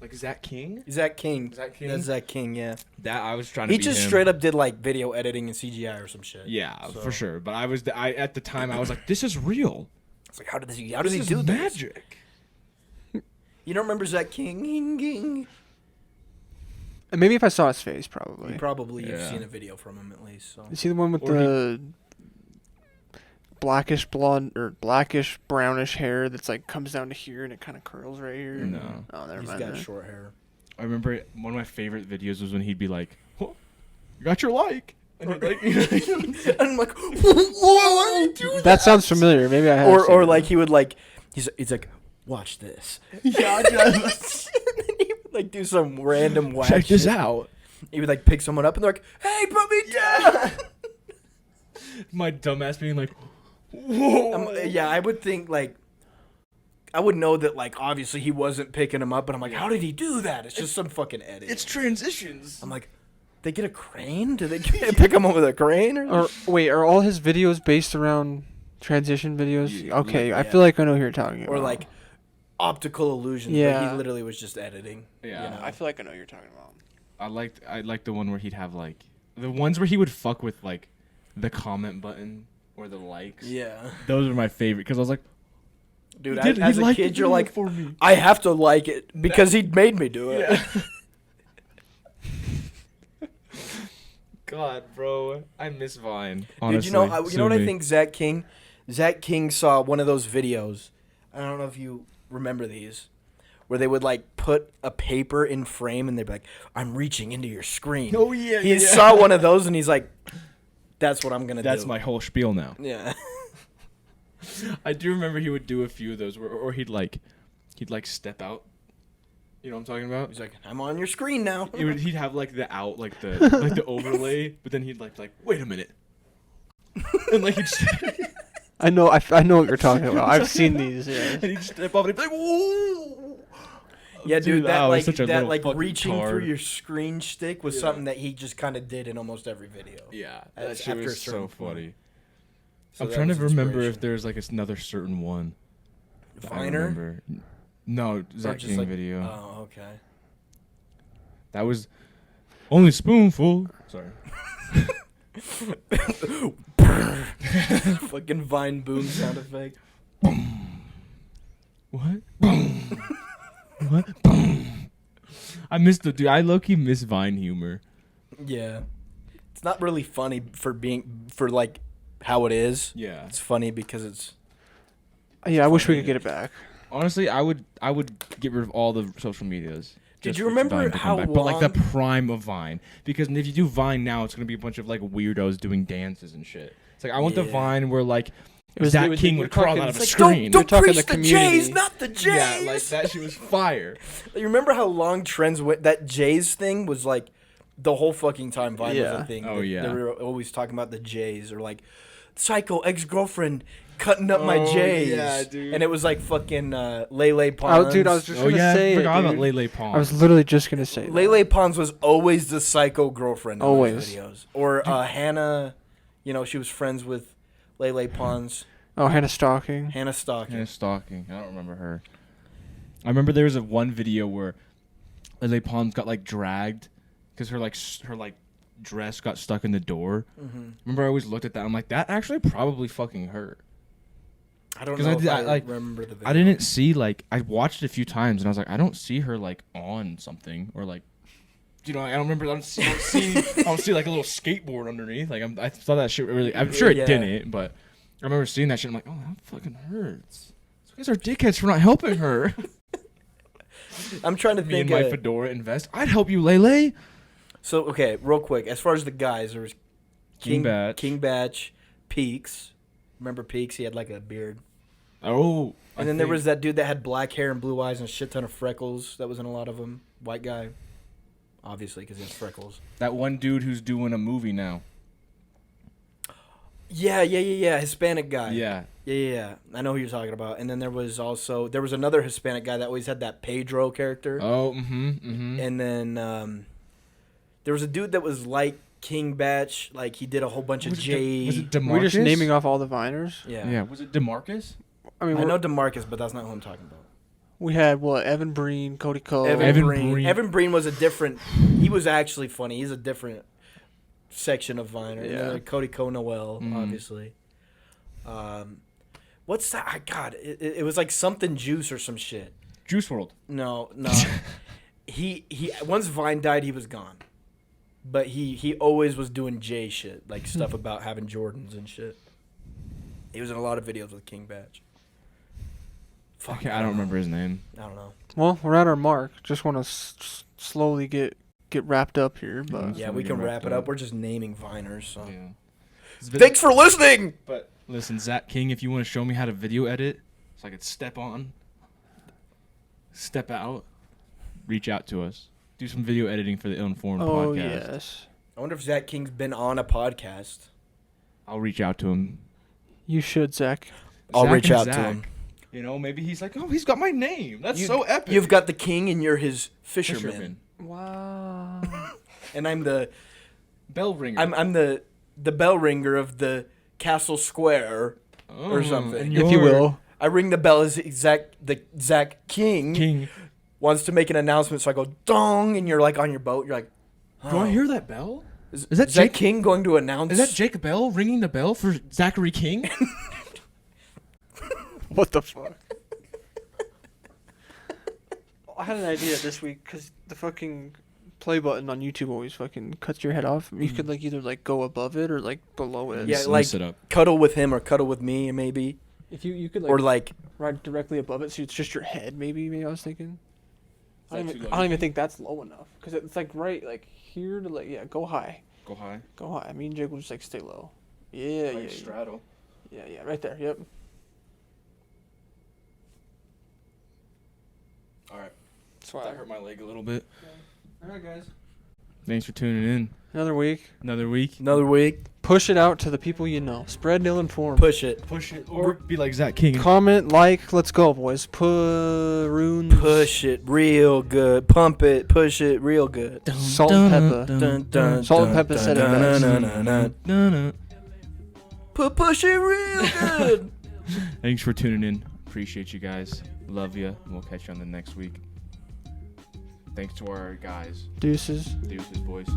Like, is that King? Zach King. That's Zach King, yeah. That I was trying to He just straight up did like video editing and CGI or some shit. Yeah, so. For sure. But I at the time I was like, this is real. It's like, how does he do this? Magic. You don't remember Zach King? And maybe if I saw his face, probably. You've seen a video from him at least. So. Is he the one with the blackish blonde or blackish brownish hair that's like comes down to here and it kind of curls right here? No. Oh, never He's mind. got Then. short hair. I remember one of my favorite videos was when he'd be like, oh, "You got your like," and like, and I'm like, "Why are you doing that?" That sounds familiar. Maybe I have. Or like he would like, he's like, "Watch this." Yeah, and then he would like do some random whack check this shit. out. He would like pick someone up and they're like, "Hey, put me down." My dumbass being like, "Whoa." Yeah, I would think like, I would know that like obviously he wasn't picking him up, but I'm like, how did he do that? It's just some fucking edit. It's transitions. I'm like, they get a crane? Do they pick him up with a crane? Or wait, are all his videos based around transition videos? Yeah, okay, I feel like I know who you're talking about. Or like optical illusions. Yeah. But he literally was just editing. Yeah. You know? I feel like I know who you're talking about. I liked the one where he'd have like the ones where he would fuck with like the comment button or the likes. Yeah. Those were my favorite because I was like, dude, as a kid, you're like, for me. I have to like it because he made me do it. Yeah. God, bro, I miss Vine. Honestly, Dude, you know what I think? Zach King saw one of those videos. I don't know if you remember these, where they would like put a paper in frame and they'd be like, "I'm reaching into your screen." Oh yeah. He saw one of those and he's like, "That's what I'm gonna do." That's my whole spiel now. Yeah. I do remember he would do a few of those, or he'd step out. You know what I'm talking about? He's like, "I'm on your screen now." He'd have like the the overlay, but then he'd like wait a minute, and like he'd I know what you're talking about. I've seen these. Yeah. and he'd step up and he'd be like, whoa. Yeah, dude, that was such a little like fucking reaching tard. through your screen stick was something that he just kind of did in almost every video. Yeah, After that shit a was certain so point. funny. So I'm that trying to was remember if inspiration. there's like another certain one. that I Viner? remember. No, Zach just King like- video. Oh, okay. That was only spoonful. Sorry. Fucking Vine boom sound effect. What? What? I missed the dude. I low-key miss Vine humor. Yeah. It's not really funny for like how it is. Yeah. It's funny because it's Yeah, I wish we could get it back. Honestly, I would get rid of all the social medias. Did just you for remember Vine to come how back. But like the long- prime of Vine, because if you do Vine now, it's gonna be a bunch of like weirdos doing dances and shit. It's like I want the Yeah. Vine where like It Zach was- King we're would crawl talking- out of a it's screen. You're Don't talking preach the the Jays, community. not the Jays. Yeah, like that shit was fire. You remember how long trends went? That Jays thing was like the whole fucking time Vine was Yeah. a thing. Oh, they, yeah. They were always talking about the Jays or like, psycho ex-girlfriend cutting up my Jays. yeah, dude. And it was like fucking Lele Pons. Oh, dude, I was just gonna say I forgot it, about dude. Lele Pons. I was literally just gonna say that. Lele Pons was always the psycho girlfriend in Always. those videos. Or Hannah, you know, she was friends with Lele Pons. Oh, Hannah stalking. Hannah Stocking. Yeah, stalking. I don't remember her. I remember there was one video where Lele Pons got like dragged because her dress got stuck in the door. Mm-hmm. Remember, I always looked at that. I'm like, that actually probably fucking hurt. I don't 'Cause know I if did- I I, like, remember the video. I didn't see I watched it a few times and I was like, I don't see her like on something or like, you know, I don't remember. I don't see like a little skateboard underneath. Like I thought that shit really. I'm sure it Yeah. didn't, but I remember seeing that shit. I'm like, oh, that fucking hurts. These guys are dickheads for not helping her. I'm trying to Me think and my of... fedora invest. I'd help you, Lele. So, okay, real quick. As far as the guys, there was King Batch. King Batch, Peaks. Remember Peaks? He had like a beard. Oh. And then there was that dude that had black hair and blue eyes and a shit ton of freckles. That was in a lot of them. White guy. Obviously, because he has freckles. that one dude who's doing a movie now. Yeah. Hispanic guy. Yeah. Yeah. I know who you're talking about. And then there was another Hispanic guy that always had that Pedro character. Oh. Mm-hmm. And then there was a dude that was like King Batch. Like, he did a whole bunch of J... Was it DeMarcus? We're just naming off all the Viners. Yeah. Yeah. Was it DeMarcus? I mean, I know DeMarcus, but that's not who I'm talking about. we had Evan Breen, Cody Cole. Evan Breen. Breen. Evan Breen was a different... He was actually funny. He's a different section of Viner. And then Yeah. like Cody Cole Noel, Mhm. obviously. What's that? God, it was like something juice or some shit. Juice WRLD. No. he once Vine died, he was gone. But he always was doing J shit, like stuff about having Jordans and shit. He was in a lot of videos with King Batch. Fuck, I don't remember his name. I don't know. Well, we're at our mark. Just want to slowly get wrapped up here, but Yeah, we can wrap it up. We're just naming Viners. So. Yeah. Thanks for listening. But listen, Zach King, if you want to show me how to video edit so I could step out, reach out to us. Do some video editing for the Ill-Informed oh podcast. yes, I wonder if Zach King's been on a podcast. I'll reach out to him. you should, Zach. I'll Zach reach and out to Zach. him. You know, maybe he's like, oh, he's got my name. That's so epic. You've got the king and you're his fisherman. Wow. And I'm the Bell ringer. I'm the bell ringer of the castle square or something. and If you will. I ring the bell as Zach King wants to make an announcement, so I go dong, and you're like on your boat. You're like, Do I hear that bell? Is that Zach Jake- King going to announce? Is that Jake Bell ringing the bell for Zachary King? What the fuck? I had an idea this week because the fucking play button on YouTube always fucking cuts your head off. You could either go above it or below it. Yeah, Let me like sit up. cuddle with him or cuddle with me, maybe, If you could or like right directly above it, so it's just your head. Maybe I was thinking. I that don't too even, low, I don't you even think that's low enough because it's right here to go high. Go high. Go high. Me and Jake will just stay low. Yeah. straddle. Yeah, right there. Yep. All right. Swag. That hurt my leg a little bit. All right, guys. Thanks for tuning in. Another week. Another week. another week. Push it out to the people you know. Spread ill-informed. Push it. Push it or be like Zach King. Comment, let's go, boys. Push Push it real good. Pump it. Push it real good. Salt and pepper. Dun, dun, Salt and dun, pepper said it dun, best. dun, dun, dun, dun. Push it real good. Thanks for tuning in. Appreciate you guys. Love you. We'll catch you on the next week. Thanks to our guys. Deuces. Deuces, boys.